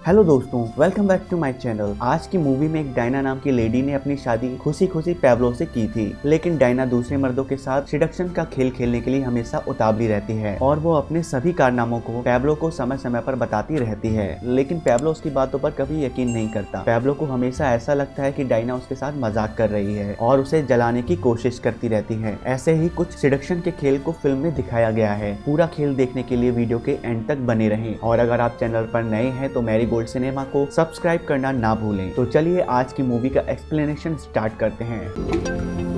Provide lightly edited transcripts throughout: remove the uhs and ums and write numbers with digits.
Hello दोस्तों, welcome back to my channel. आज की मूवी में एक डायना नाम की लेडी ने अपनी शादी खुशी खुशी पैब्लो से की थी, लेकिन डायना दूसरे मर्दों के साथ सिडक्शन का खेल खेलने के लिए हमेशा उतावली रहती है और वो अपने सभी कारनामों को पैब्लो को समय समय पर बताती रहती है, लेकिन पैब्लो उसकी बातों पर कभी यकीन नहीं करता। पैब्लो को हमेशा ऐसा लगता है कि डायना उसके साथ मजाक कर रही है और उसे जलाने की कोशिश करती रहती है। ऐसे ही कुछ सिडक्शन के खेल को फिल्म में दिखाया गया है। पूरा खेल देखने के लिए वीडियो के एंड तक बने रहें और अगर आप चैनल पर नए हैं तो मैरी गोल्ड सिनेमा को सब्सक्राइब करना ना भूलें। तो चलिए आज की मूवी का एक्सप्लेनेशन स्टार्ट करते हैं।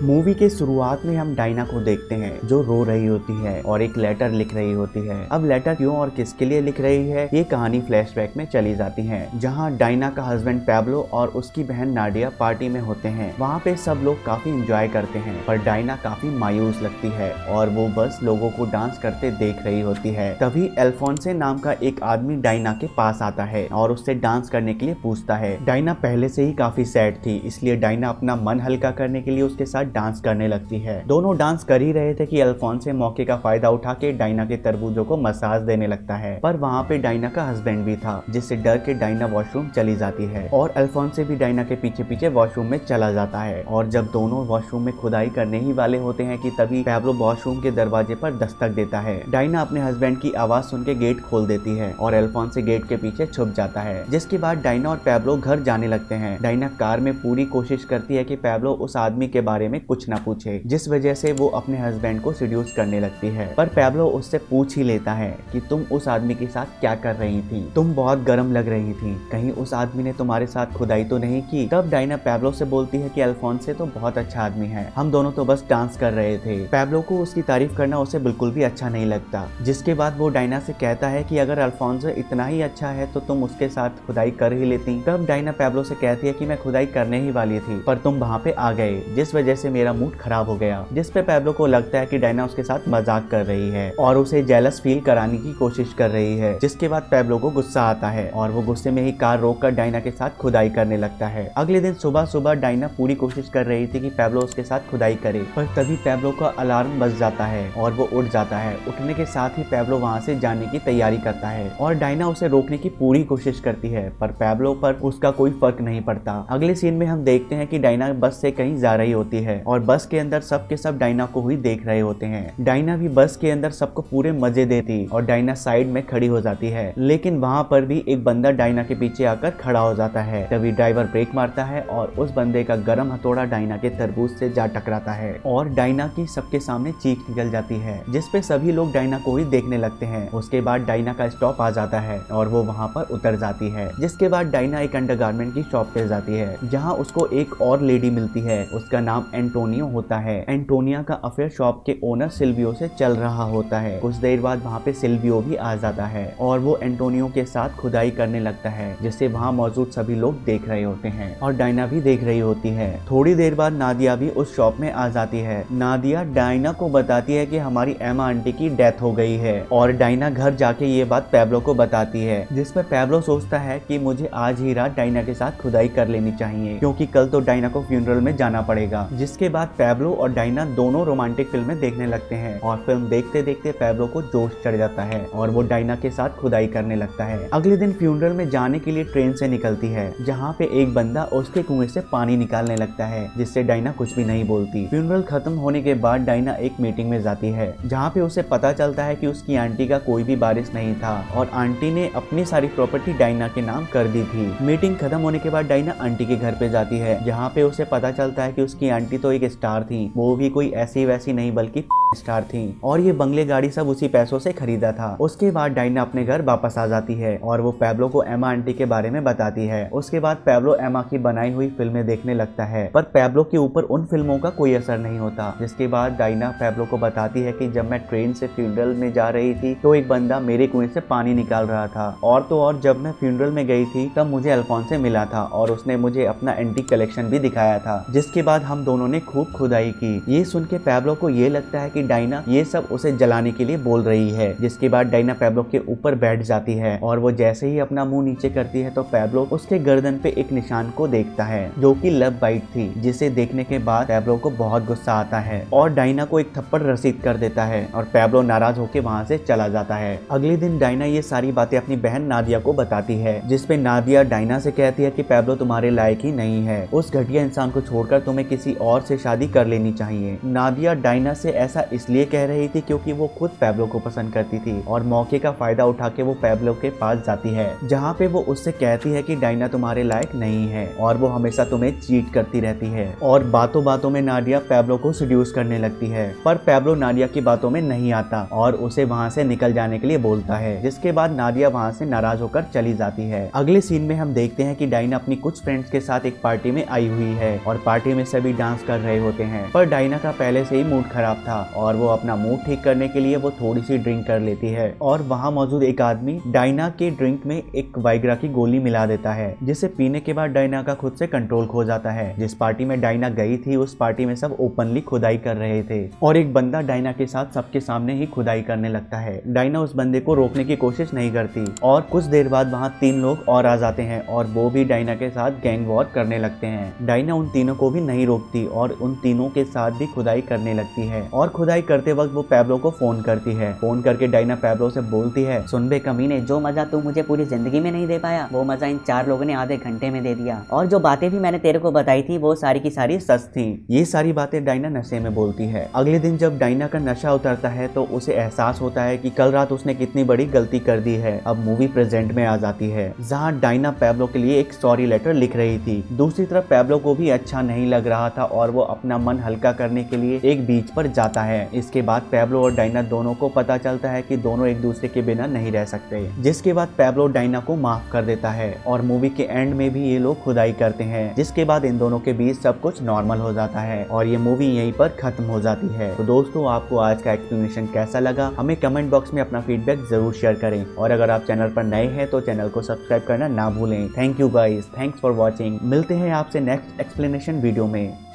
मूवी के शुरुआत में हम डायना को देखते हैं जो रो रही होती है और एक लेटर लिख रही होती है। अब लेटर क्यों और किसके लिए लिख रही है, ये कहानी फ्लैशबैक में चली जाती है, जहां डायना का हस्बैंड पैब्लो और उसकी बहन नाडिया पार्टी में होते हैं। वहां पे सब लोग काफी एंजॉय करते हैं, पर डायना काफी मायूस लगती है और वो बस लोगों को डांस करते देख रही होती है। तभी अल्फोंसे नाम का एक आदमी डायना के पास आता है और उससे डांस करने के लिए पूछता है। डायना पहले से ही काफी सैड थी, इसलिए डायना अपना मन हल्का करने के लिए उसके साथ डांस करने लगती है। दोनों डांस कर ही रहे थे कि अल्फोंसे मौके का फायदा उठा के डायना के तरबूजों को मसाज देने लगता है, पर वहाँ पे डायना का हस्बैंड भी था, जिससे डर के डायना वॉशरूम चली जाती है और अल्फोंसे भी डायना के पीछे पीछे वॉशरूम में चला जाता है। और जब दोनों वॉशरूम में खुदाई करने ही वाले होते हैं कि तभी पैब्लो वॉशरूम के दरवाजे पर दस्तक देता है। डायना अपने हस्बैंड की आवाज सुन के गेट खोल देती है और अल्फोंसे गेट के पीछे छुप जाता है, जिसके बाद डायना और पैब्लो घर जाने लगते हैं। डायना कार में पूरी कोशिश करती है कि पैब्लो उस आदमी के बारे में कुछ ना पूछे, जिस वजह से वो अपने हस्बैंड को सिड्यूस करने लगती है। पर पैब्लो उससे पूछ ही लेता है कि तुम उस आदमी के साथ क्या कर रही थी, तुम बहुत गर्म लग रही थी, कहीं उस आदमी ने तुम्हारे साथ खुदाई तो नहीं की। तब डायना पैब्लो से बोलती है कि अल्फोंसे तो बहुत अच्छा आदमी है, हम दोनों तो बस डांस कर रहे थे। पैब्लो को उसकी तारीफ करना उसे बिल्कुल भी अच्छा नहीं लगता, जिसके बाद वो डायना से कहता है कि अगर अल्फोंसे इतना ही अच्छा है तो तुम उसके साथ खुदाई कर ही लेती। तब डायना पैब्लो से कहती है कि मैं खुदाई करने ही वाली थी, पर तुम वहाँ पे आ गए, जिस वजह से मेरा मूड खराब हो गया। जिस पे पैब्लो को लगता है कि डायना उसके साथ मजाक कर रही है और उसे जेलस फील कराने की कोशिश कर रही है, जिसके बाद पैब्लो को गुस्सा आता है और वो गुस्से में ही कार रोककर डायना के साथ खुदाई करने लगता है। अगले दिन सुबह सुबह डायना पूरी कोशिश कर रही थी कि पैब्लो उसके साथ खुदाई करे, पर तभी पैब्लो का अलार्म बज जाता है और वो उठ जाता है। उठने के साथ ही पैब्लो वहाँ से जाने की तैयारी करता है और डायना उसे रोकने की पूरी कोशिश करती है, पर पैब्लो पर उसका कोई फर्क नहीं पड़ता। अगले सीन में हम देखते हैं कि डायना बस से कहीं जा रही होती है और बस के अंदर सब के सब डायना को ही देख रहे होते हैं। डायना भी बस के अंदर सबको पूरे मजे देती और डायना साइड में खड़ी हो जाती है, लेकिन वहाँ पर भी एक बंदा डायना के पीछे आकर खड़ा हो जाता है। तभी ड्राइवर ब्रेक मारता है और उस बंदे का गरम हथौड़ा डायना के तरबूज से जा टकराता है और डायना की सबके सामने चीख निकल जाती है, जिसपे सभी लोग डायना को ही देखने लगते हैं। उसके बाद डायना का स्टॉप आ जाता है और वो वहाँ पर उतर जाती है, जिसके बाद डायना एक अंडरगारमेंट की शॉप पे जाती है, जहाँ उसको एक और लेडी मिलती है। उसका नाम एंटोनियो होता है। एंटोनिया का अफेयर शॉप के ओनर सिल्वियो से चल रहा होता है। कुछ देर बाद वहाँ पे सिल्वियो भी आ जाता है और वो एंटोनियो के साथ खुदाई करने लगता है, जिसे वहाँ मौजूद सभी लोग देख रहे होते हैं और डायना भी देख रही होती है। थोड़ी देर बाद नादिया भी उस शॉप में आ जाती है। नादिया डायना को बताती है कि हमारी एमा आंटी की डेथ हो गई है और डायना घर जाके ये बात पैब्लो को बताती है, जिसमें पैब्लो सोचता है कि मुझे आज ही रात डायना के साथ खुदाई कर लेनी चाहिए, क्योंकि कल तो डायना को फ्यूनरल में जाना पड़ेगा। जिसके बाद पैब्लो और डायना दोनों रोमांटिक फिल्में देखने लगते हैं और फिल्म देखते देखते पैब्लो को जोश चढ़ जाता है और वो डायना के साथ खुदाई करने लगता है। अगले दिन फ्यूनरल में जाने के लिए ट्रेन से निकलती है, जहाँ पे एक बंदा उसके कुएं से पानी निकालने लगता है, जिससे डायना कुछ भी नहीं बोलती। फ्यूनरल खत्म होने के बाद डायना एक मीटिंग में जाती है, जहाँ पे उसे पता चलता है कि उसकी आंटी का कोई भी वारिस नहीं था और आंटी ने अपनी सारी प्रॉपर्टी डायना के नाम कर दी थी। मीटिंग खत्म होने के बाद डायना आंटी के घर पे जाती है, जहाँ पे उसे पता चलता है कि उसकी आंटी तो एक स्टार थी, वो भी कोई ऐसी वैसी नहीं बल्कि स्टार थी और ये बंगले गाड़ी सब उसी पैसों से खरीदा था। उसके बाद डायना अपने घर वापस आ जाती है और वो पैब्लो को एमा आंटी के बारे में बताती है। उसके बाद पैब्लो एमा की बनाई हुई फिल्में देखने लगता है, पर पैब्लो के ऊपर उन फिल्मों का कोई असर नहीं होता। जिसके बाद डायना पैब्लो को बताती है कि जब मैं ट्रेन से फ्यूनरल में जा रही थी तो एक बंदा मेरे कुएं से पानी निकाल रहा था, और तो और जब मैं फ्यूनरल में गई थी तब मुझे अल्फोंसे मिला था और उसने मुझे अपना एंटीक कलेक्शन भी दिखाया था। जिसके बाद हम दोनों ने खूब खुदाई की। ये सुन के पैब्लो को ये लगता है कि डायना ये सब उसे जलाने के लिए बोल रही है। जिसके बाद डायना पैब्लो के ऊपर बैठ जाती है और वो जैसे ही अपना मुंह नीचे करती है तो पैब्लो उसके गर्दन पे एक निशान को देखता है जो कि लव बाइट थी, जिसे देखने के बाद पैब्लो को बहुत गुस्सा आता है और डायना को एक थप्पड़ रसीद कर देता है और पैब्लो नाराज होकर वहाँ से चला जाता है। अगले दिन डायना ये सारी बातें अपनी बहन नादिया को बताती है, जिसपे नादिया डायना से कहती है कि पैब्लो तुम्हारे लायक ही नहीं है, उस घटिया इंसान को छोड़कर तुम्हें किसी और से शादी कर लेनी चाहिए। नादिया डायना से ऐसा इसलिए कह रही थी क्योंकि वो खुद पैब्लो को पसंद करती थी और मौके का फायदा उठा के वो पैब्लो के पास जाती है, जहाँ पे वो उससे कहती है कि डायना तुम्हारे लायक नहीं है और वो हमेशा तुम्हें चीट करती रहती है। और बातों बातों में नादिया पैब्लो को सेड्यूस करने लगती है, पर पैब्लो नादिया की बातों में नहीं आता और उसे वहाँ से निकल जाने के लिए बोलता है, जिसके बाद नादिया वहाँ से नाराज होकर चली जाती है। अगले सीन में हम देखते हैं कि डायना अपनी कुछ फ्रेंड्स के साथ एक पार्टी में आई हुई है और पार्टी में सभी डांस कर रहे होते हैं, पर डायना का पहले से ही मूड खराब था और वो अपना मूड ठीक करने के लिए वो थोड़ी सी ड्रिंक कर लेती है और वहाँ मौजूद एक आदमी डायना के ड्रिंक में एक वाइग्रा की गोली मिला देता है, जिसे पीने के बाद डायना का खुद से कंट्रोल खो जाता है। जिस पार्टी में डायना गई थी उस पार्टी में सब ओपनली खुदाई कर रहे थे और एक बंदा डायना के साथ सबके सामने ही खुदाई करने लगता है। डायना उस बंदे को रोकने की कोशिश नहीं करती और कुछ देर बाद वहाँ 3 लोग और आ जाते हैं और वो भी डायना के साथ गैंग वॉर करने लगते हैं। डायना उन तीनों को भी नहीं रोकती और उन तीनों के साथ भी खुदाई करने लगती है और खुदाई करते वक्त वो पैब्लो को फोन करती है। फोन करके डायना पैब्लो से बोलती है, सुन बे कमीने, जो मजा तू मुझे पूरी जिंदगी में नहीं दे पाया वो मजा इन 4 लोगों ने आधे घंटे में दे दिया, और जो बातें भी मैंने तेरे को बताई थी वो सारी की सारी सच थी। ये सारी बातें डायना नशे में बोलती है। अगले दिन जब डायना का नशा उतरता है तो उसे एहसास होता है कि कल रात उसने कितनी बड़ी गलती कर दी है। अब मूवी प्रेजेंट में आ जाती है, जहाँ डायना पैब्लो के लिए एक सॉरी लेटर लिख रही थी। दूसरी तरफ पैब्लो को भी अच्छा नहीं लग रहा था और वो अपना मन हल्का करने के लिए एक बीच पर जाता है। इसके बाद पैब्लो और डायना दोनों को पता चलता है कि दोनों एक दूसरे के बिना नहीं रह सकते, जिसके बाद पैब्लो डायना को माफ कर देता है और मूवी के एंड में भी ये लोग खुदाई करते हैं, जिसके बाद इन दोनों के बीच सब कुछ नॉर्मल हो जाता है और ये मूवी यहीं पर खत्म हो जाती है। तो दोस्तों, आपको आज का एक्सप्लेनेशन कैसा लगा हमें कमेंट बॉक्स में अपना फीडबैक जरूर शेयर करें और अगर आप चैनल पर नए हैं तो चैनल को सब्सक्राइब करना ना भूलें। Thank you guys, thanks for watching. मिलते हैं आपसे नेक्स्ट एक्सप्लेनेशन वीडियो में।